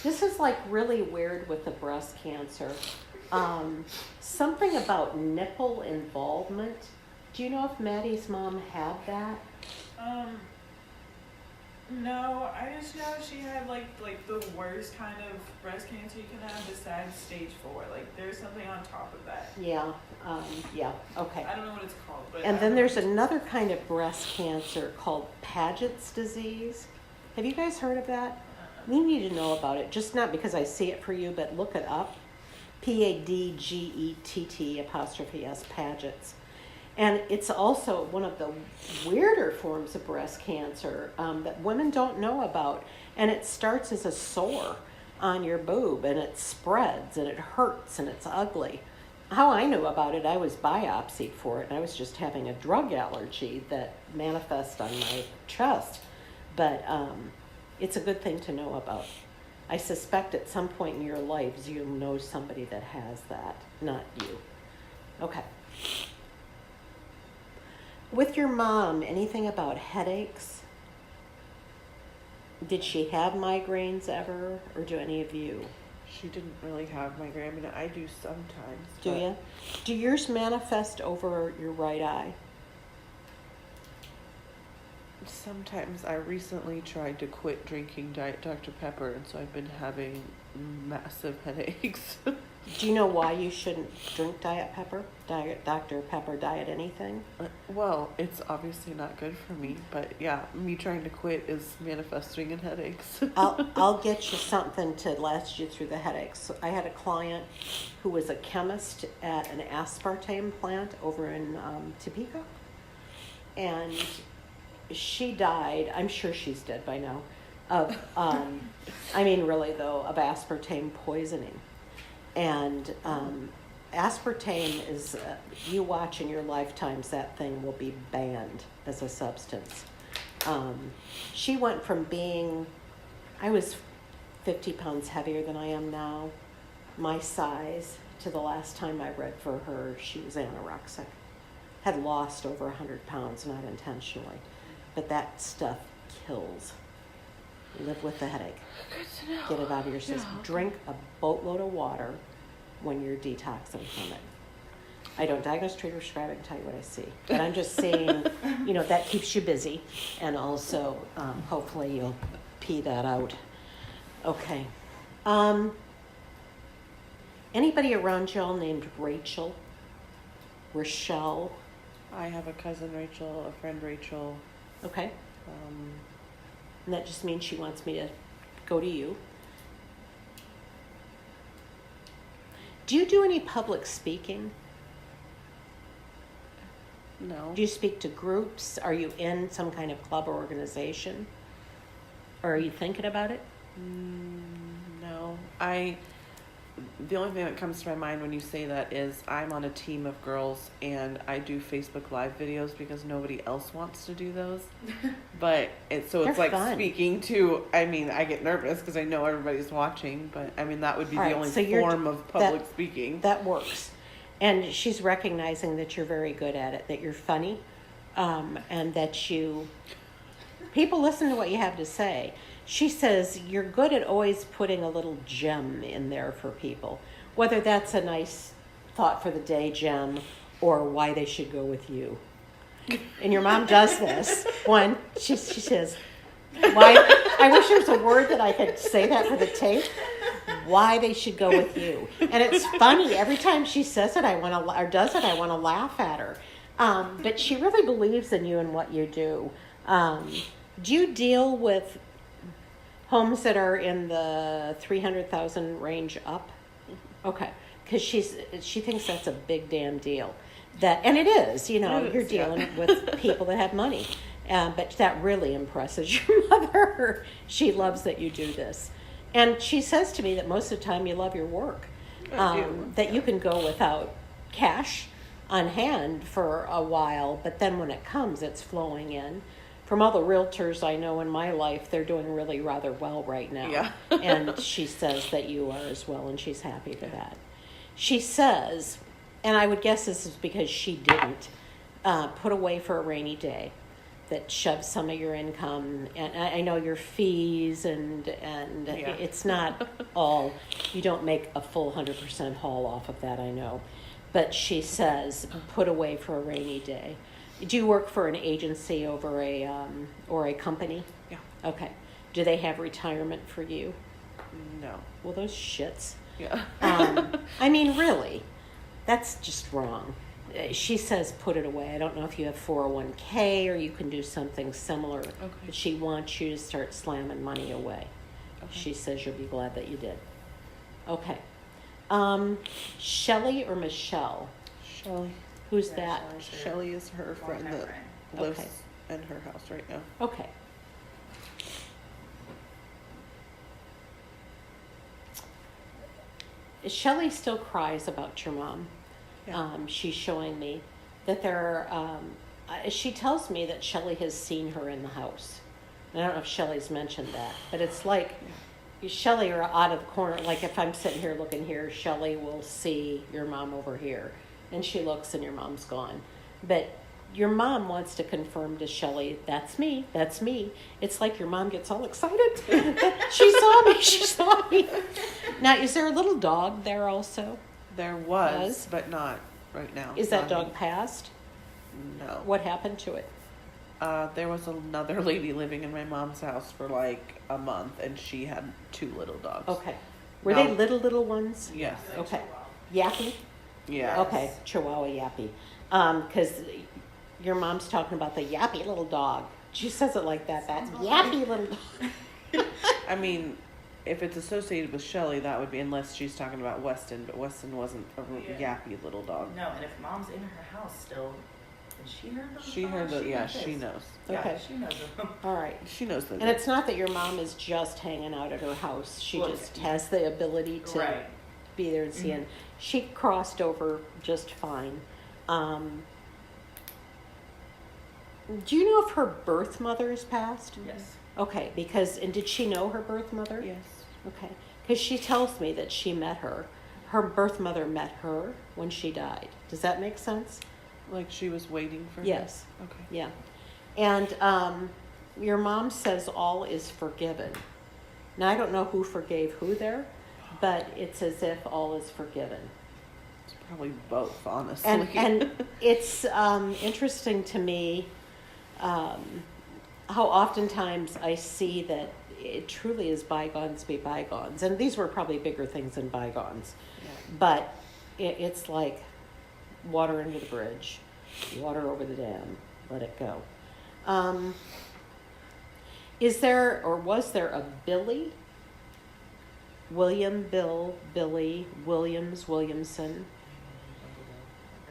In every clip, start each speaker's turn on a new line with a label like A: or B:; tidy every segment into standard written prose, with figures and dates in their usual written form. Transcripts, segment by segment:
A: This is like really weird with the breast cancer. Something about nipple involvement. Do you know if Maddie's mom had that?
B: No, I just know she had like the worst kind of breast cancer you can have besides stage 4. Like there's something on top of that.
A: Yeah, okay.
B: I don't know what it's called, but
A: and then there's another kind of breast cancer called Paget's disease. Have you guys heard of that? We need to know about it, just not because I see it for you, but look it up. Padgett', Paget's. And it's also one of the weirder forms of breast cancer that women don't know about. And it starts as a sore on your boob, and it spreads, and it hurts, and it's ugly. How I knew about it, I was biopsied for it, and I was just having a drug allergy that manifests on my chest. But it's a good thing to know about. I suspect at some point in your lives you'll know somebody that has that, not you. Okay. With your mom, anything about headaches? Did she have migraines ever, or do any of you?
C: She didn't really have migraine. I mean, I do sometimes.
A: Do you? Do yours manifest over your right eye?
C: Sometimes. I recently tried to quit drinking Diet Dr. Pepper, and so I've been having massive headaches.
A: Do you know why you shouldn't drink Diet Dr. Pepper, diet anything?
C: Well, it's obviously not good for me, but yeah, me trying to quit is manifesting in headaches.
A: I'll get you something to last you through the headaches. I had a client who was a chemist at an aspartame plant over in Topeka, and she died. I'm sure she's dead by now. Of really though, of aspartame poisoning. And aspartame is, you watch in your lifetimes, that thing will be banned as a substance. She went from being, I was 50 pounds heavier than I am now, my size, to the last time I read for her, she was anorexic. Had lost over 100 pounds, not intentionally. But that stuff kills. Live with the headache. Get it out of your system.
C: Yeah.
A: Drink a boatload of water when you're detoxing from it. I don't diagnose, treat, or prescribe. I can tell you what I see. But I'm just saying, that keeps you busy. And also, hopefully you'll pee that out. Okay. Anybody around y'all named Rachel? Rochelle?
C: I have a cousin Rachel, a friend Rachel.
A: Okay. And that just means she wants me to go to you. Do you do any public speaking?
C: No.
A: Do you speak to groups? Are you in some kind of club or organization? Or are you thinking about it?
C: No. The only thing that comes to my mind when you say that is I'm on a team of girls and I do Facebook Live videos because nobody else wants to do those. But it's like
A: fun.
C: Speaking to, I get nervous because I know everybody's watching, but that would be the only form of public speaking.
A: That works. And she's recognizing that you're very good at it, that you're funny, and that people listen to what you have to say. She says you're good at always putting a little gem in there for people, whether that's a nice thought for the day gem or why they should go with you. And your mom does this. One, she says, why? I wish there was a word that I could say that for the tape. Why they should go with you. And it's funny. Every time she says it, I want to laugh at her. But she really believes in you and what you do. Do you deal with homes that are in the 300,000 range up? Okay, because she thinks that's a big damn deal. And it is, you're dealing with people that have money. But that really impresses your mother. She loves that you do this. And she says to me that most of the time you love your work. That you can go without cash on hand for a while, but then when it comes, it's flowing in. From all the realtors I know in my life, they're doing really rather well right now.
C: Yeah.
A: And she says that you are as well, and she's happy for that. She says, and I would guess this is because she didn't, put away for a rainy day. that shoves some of your income, and I know your fees, and
C: Yeah.
A: it's not all, you don't make a full 100% haul off of that, I know. But she says, put away for a rainy day. Do you work for an agency over or a company?
C: Yeah.
A: Okay. Do they have retirement for you?
C: No.
A: Well, those shits.
C: Yeah.
A: I mean, really, that's just wrong. She says put it away. I don't know if you have 401k or you can do something similar.
C: Okay.
A: But she wants you to start slamming money away.
C: Okay.
A: She says you'll be glad that you did. Okay. Shelley or Michelle?
C: Shelly.
A: Who's
B: Yeah,
A: that?
B: Shelley's her
C: Shelly is her friend
B: longtime
C: that
B: friend.
C: lives
A: Okay.
C: in her house right now.
A: Okay. Shelley still cries about your mom.
C: Yeah.
A: She's showing me that there are, she tells me that Shelley has seen her in the house. And I don't know if Shelley's mentioned that, but it's like Shelley are out of the corner. Like if I'm sitting here looking here, Shelley will see your mom over here. And she looks and your mom's gone. But your mom wants to confirm to Shelley, that's me, that's me. It's like your mom gets all excited. She saw me, she saw me. Now, is there a little dog there also?
C: There was,
A: Was?
C: but not right now.
A: Is that
C: Not
A: dog
C: any-
A: passed?
C: No.
A: What happened to it?
C: There was another lady living in my mom's house for like a month, and she had 2 little dogs.
A: Okay. Were
C: No.
A: they little ones?
C: Yes.
A: Okay. Yappy?
C: Yeah.
A: Okay, Chihuahua Yappy. Because your mom's talking about the yappy little dog. She says it like that. That yappy little dog.
C: I mean, if it's associated with Shelly, that would be, unless she's talking about Weston, but Weston wasn't a
B: Yeah.
C: yappy little dog.
D: No, and if mom's in her house still, and she heard those
C: She
D: songs,
C: heard the, yeah,
D: knows.
C: she knows.
D: Yeah,
A: Okay.
D: she knows them.
A: All right.
C: She knows the.
A: And it's not that your mom is just hanging out at her house. She
D: Well,
A: just has the ability to
D: Right.
A: be there and see. And she crossed over just fine. Do you know if her birth mother is passed?
D: Yes.
A: Okay, because, and did she know her birth mother?
C: Yes.
A: Okay, because she tells me that she met her. Her birth mother met her when she died. Does that make sense?
C: Like she was waiting for.
A: Yes.
C: Her? Okay.
A: Yeah. And your mom says all is forgiven. Now, I don't know who forgave who there, but it's as if all is forgiven.
C: It's probably both, honestly.
A: And it's interesting to me how oftentimes I see that it truly is bygones be bygones. And these were probably bigger things than bygones.
C: Yeah.
A: But it's like water under the bridge, water over the dam, let it go. Is there or was there a Billy? William, Bill, Billy, Williams, Williamson?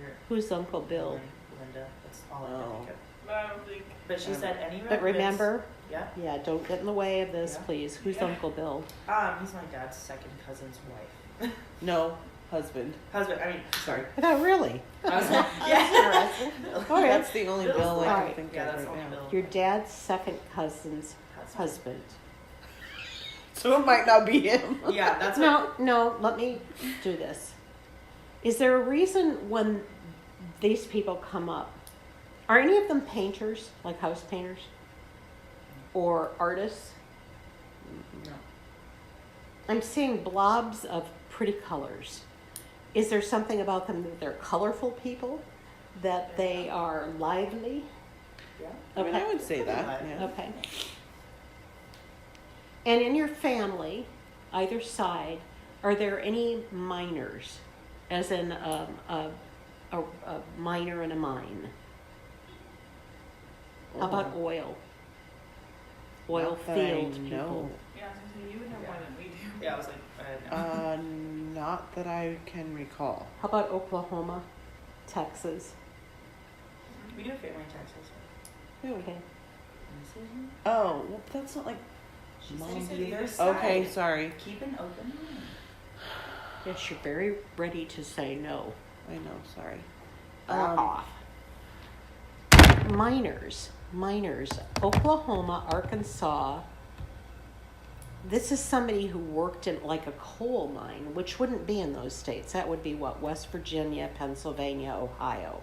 D: Or
A: Who's Uncle Bill?
D: Linda. That's all I can
C: Oh.
D: think of.
B: But I don't think.
D: But she said any
A: But remember,
D: Yeah.
A: yeah, don't get in the way of this,
D: Yeah.
A: please. Who's
B: Yeah.
A: Uncle Bill?
D: He's my dad's second cousin's wife.
C: No, husband.
D: Husband. I mean, sorry.
A: I thought, really?
D: I was like, yeah.
A: Okay.
C: That's the only
D: Bill's
C: Bill I
A: Alright.
C: can think
D: Yeah,
C: of
D: that's
C: right
D: only
C: now.
D: Bill.
A: Your dad's second cousin's husband.
C: So it might not be him.
D: Yeah, that's what.
A: No, let me do this. Is there a reason when these people come up, are any of them painters, like house painters? Or artists?
D: No.
A: I'm seeing blobs of pretty colors. Is there something about them that they're colorful people? That they are lively?
D: Yeah.
C: I mean, I
A: Okay.
C: would say that.
D: Pretty
C: Yeah.
A: Okay. And in your family, either side, are there any miners? As in a miner in a mine? How about oil? Oil
C: Not that
A: field
C: I
A: people?
C: know.
B: Yeah, I was gonna say you would have more than we do.
D: Yeah, I was like, no.
C: Not that I can recall.
A: How about Oklahoma, Texas?
D: We do have family in Texas.
A: Okay.
C: Oh, well, that's not like.
D: She
C: Mom
D: said
C: did.
D: either side.
C: Okay, sorry.
D: Keep an open mind.
A: Yes, you're very ready to say no.
C: I know, sorry.
A: Off. Miners, Oklahoma, Arkansas. This is somebody who worked in like a coal mine, which wouldn't be in those states. That would be what, West Virginia, Pennsylvania, Ohio.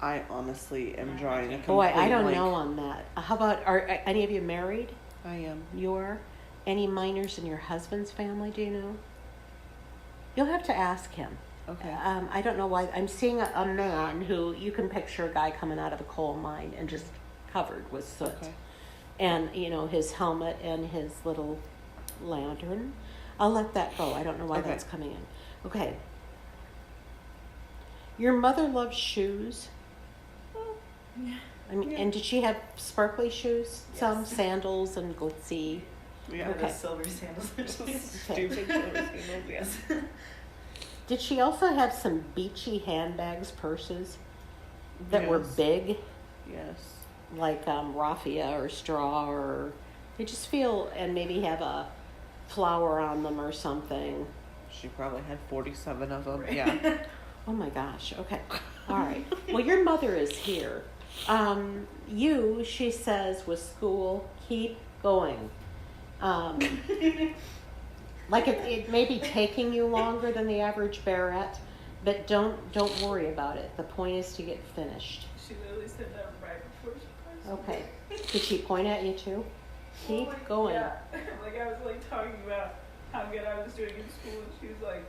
C: I honestly am drawing a complete
A: Boy, I don't
C: blank.
A: know on that. How about, are any of you married?
C: I am.
A: You are? Any minors in your husband's family, do you know? You'll have to ask him.
C: Okay.
A: I don't know why. I'm seeing a man who, you can picture a guy coming out of a coal mine and just covered with soot.
C: Okay.
A: And, you know, his helmet and his little lantern. I'll let that go. I don't know why
C: Okay.
A: that's coming in. Okay. Your mother loves shoes. I mean,
D: Yeah.
A: and did she have sparkly shoes?
D: Yes.
A: Some sandals and glitzy.
C: Yeah.
A: Okay.
D: The silver sandals.
C: Stupid sandals, yes.
A: Did she also have some beachy handbags, purses that were
C: Yes.
A: big,
C: Yes.
A: like raffia or straw, or they just feel, and maybe have a flower on them or something?
C: She probably had 47 of them.
D: Right.
C: Yeah.
A: Oh my gosh. Okay. All right. Well, your mother is here. You, she says, with school, keep going. Like it may be taking you longer than the average Barrett, but don't worry about it. The point is to get finished.
B: She literally said that right before she posted.
A: Okay. Did she point at you too? Keep
B: Like,
A: going.
B: Yeah. Like I was like talking about how good I was doing in school, and she was like,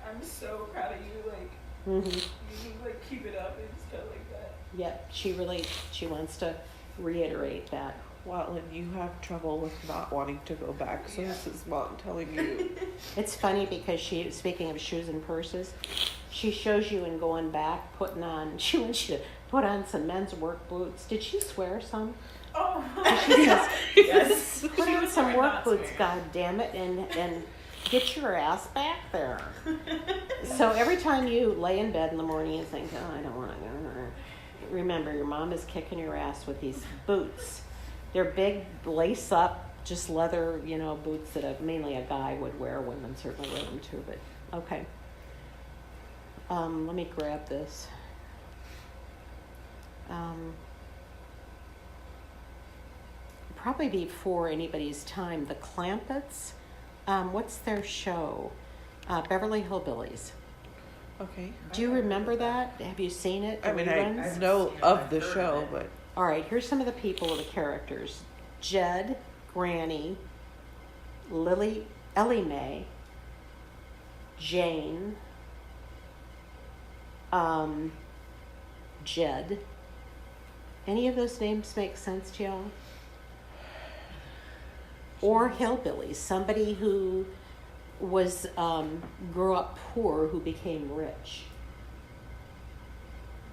B: I'm so proud of you. Like
A: Mhm.
B: you need like keep it up and stuff like that.
A: Yep. She wants to reiterate that.
C: Well, and you have trouble with not wanting to go back, so this is mom telling you.
A: It's funny because she, speaking of shoes and purses, she shows you in going back, putting on, she wants you to put on some men's work boots. Did she swear some?
B: Oh.
A: She says,
D: Yes.
A: put
B: She
A: on
B: was
A: some
B: swearing,
A: work
B: not
A: boots,
B: swearing.
A: God damn it, and get your ass back there. So every time you lay in bed in the morning and think, oh, I don't want to go, remember your mom is kicking your ass with these boots. They're big, lace up, just leather, you know, boots that mainly a guy would wear. Women certainly wear them too, but okay. Let me grab this. Probably before anybody's time, the Clampetts. What's their show? Beverly Hillbillies.
C: Okay.
A: Do you remember that? Have you seen it?
C: I
A: The
C: mean,
A: reruns?
C: I know
D: seen it,
C: of
D: I've
C: the
D: heard
C: show,
D: of it.
C: but
A: All right, here's some of the people, the characters. Jed, Granny, Ellie Mae, Jane, Jed. Any of those names make sense to y'all? Or hillbillies, somebody who was grew up poor who became rich.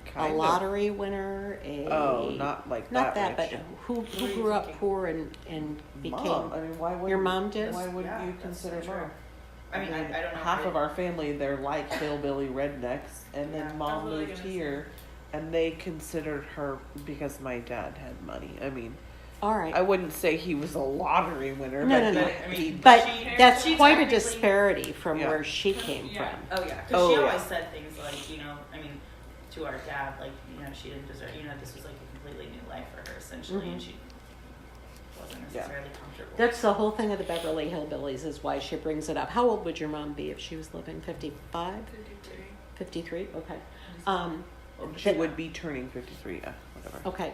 C: kind
A: A
C: of.
A: lottery winner,
C: Oh, not like
A: not
C: that
A: that,
C: rich.
A: but who
D: are you
A: grew up
D: thinking?
A: poor and became.
C: Mom. I mean, why would
A: Your mom did?
C: Why would
D: Yeah,
C: you
D: that's
C: consider
D: true.
C: mom?
D: I mean, I don't know.
C: Half of our family, they're like hillbilly rednecks, and
D: Yeah,
C: then mom
B: I was really
C: moved
B: gonna
C: here, and they considered her because my dad had money. I mean,
A: All right,
C: I wouldn't say he was a lottery winner,
A: No,
C: but
A: no, no.
D: I mean,
A: but
B: she-
A: that's
D: she
A: quite a
D: technically-
A: disparity from
C: Yeah.
A: where she came
B: Yeah.
A: from.
D: Oh yeah, because
C: Oh,
D: she
C: yeah.
D: always said things like, you know, I mean, to our dad, like, you know, she didn't deserve, you know, this was like a completely new life for her essentially, and
A: Mhm.
D: she wasn't
C: Yeah.
D: necessarily comfortable.
A: That's the whole thing of the Beverly Hillbillies is why she brings it up. How old would your mom be if she was living? 55?
B: 53.
A: 53? Okay.
C: she would be turning 53. Yeah, whatever.
A: Okay.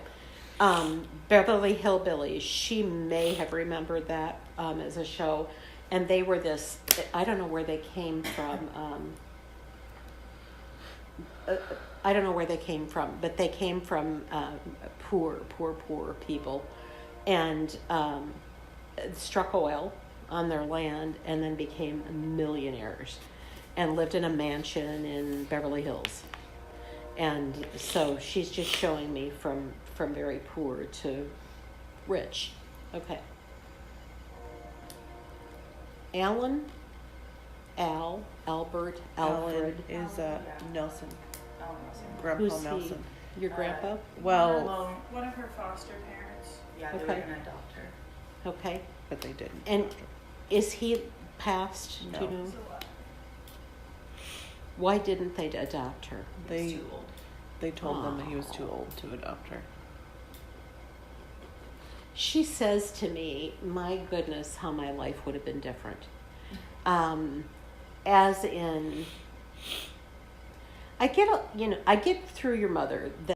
A: Beverly Hillbillies, she may have remembered that as a show. And they were this, I don't know where they came from. I don't know where they came from, but they came from poor people. And struck oil on their land and then became millionaires and lived in a mansion in Beverly Hills. And so she's just showing me from very poor to rich. Okay. Albert, Alfred.
C: Alan is
D: Yeah.
C: Nelson,
D: Oh, Nelson.
C: Grandpa
A: Who's he?
C: Nelson.
A: Your grandpa?
C: Well,
B: One of her foster parents.
D: Yeah, they were
A: Okay.
D: gonna adopt her.
A: Okay.
C: but they didn't.
A: And is he passed?
C: No.
A: Do you know?
B: So,
A: Why didn't they adopt her?
D: He was
C: They
D: too old.
C: they told them that he was too
A: Aw.
C: old to adopt her.
A: She says to me, my goodness, how my life would have been different. As in, I get through your mother that